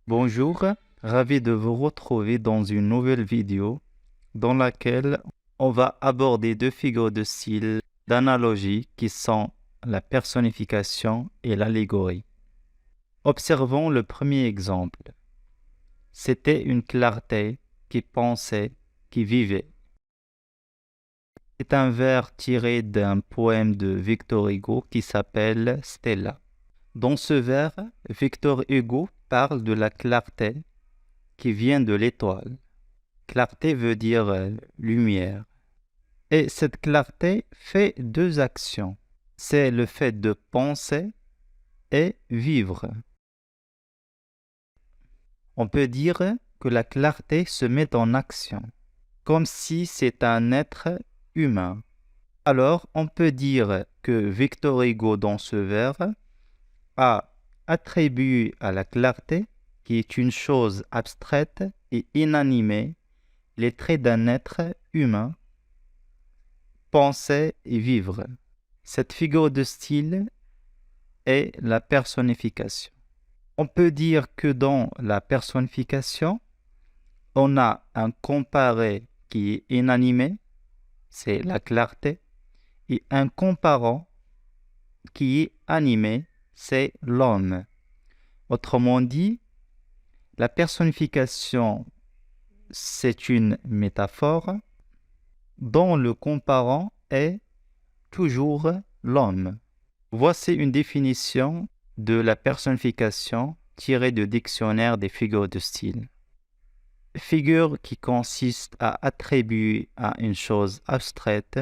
Bonjour, ravi de vous retrouver dans une nouvelle vidéo dans laquelle on va aborder deux figures de style d'analogie qui sont la personnification et l'allégorie. Observons le premier exemple. C'était une clarté qui pensait, qui vivait. C'est un vers tiré d'un poème de Victor Hugo qui s'appelle Stella. Dans ce vers, Victor Hugo parle de la clarté qui vient de l'étoile. Clarté veut dire lumière. Et cette clarté fait deux actions. C'est le fait de penser et vivre. On peut dire que la clarté se met en action, comme si c'est un être humain. Alors, on peut dire que Victor Hugo, dans ce vers, a attribué à la clarté, qui est une chose abstraite et inanimée, les traits d'un être humain, penser et vivre. Cette figure de style est la personnification. On peut dire que dans la personnification, on a un comparé qui est inanimé, c'est la clarté, et un comparant qui est animé, c'est l'homme. Autrement dit, la personnification, c'est une métaphore dont le comparant est toujours l'homme. Voici une définition de la personnification tirée du dictionnaire des figures de style. Figure qui consiste à attribuer à une chose abstraite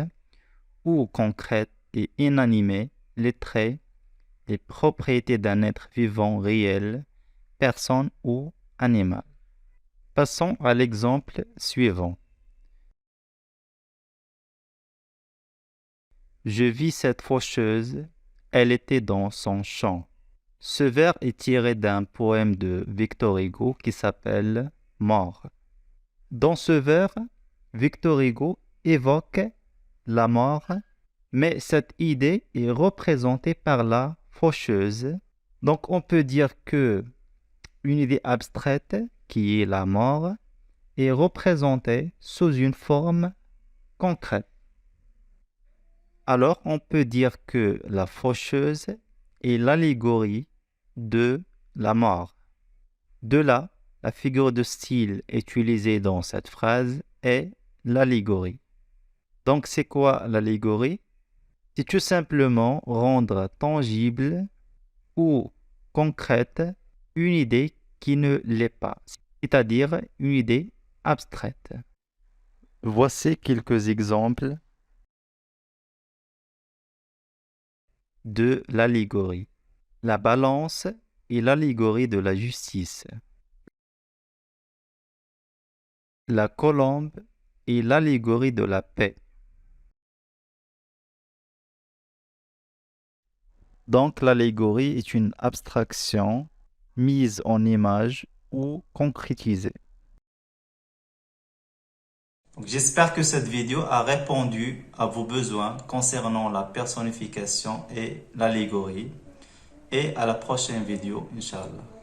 ou concrète et inanimée les traits, les propriétés d'un être vivant réel, personne ou animal. Passons à l'exemple suivant. Je vis cette faucheuse, elle était dans son champ. Ce vers est tiré d'un poème de Victor Hugo qui s'appelle Mort. Dans ce vers, Victor Hugo évoque la mort, mais cette idée est représentée par la faucheuse. Donc on peut dire que une idée abstraite, qui est la mort, est représentée sous une forme concrète. Alors on peut dire que la faucheuse est l'allégorie de la mort. De là, la figure de style utilisée dans cette phrase est l'allégorie. Donc c'est quoi l'allégorie? C'est tout simplement rendre tangible ou concrète une idée qui ne l'est pas, c'est-à-dire une idée abstraite. Voici quelques exemples de l'allégorie. La balance est l'allégorie de la justice. La colombe est l'allégorie de la paix. Donc l'allégorie est une abstraction mise en image ou concrétisée. J'espère que cette vidéo a répondu à vos besoins concernant la personnification et l'allégorie. Et à la prochaine vidéo, Inch'Allah.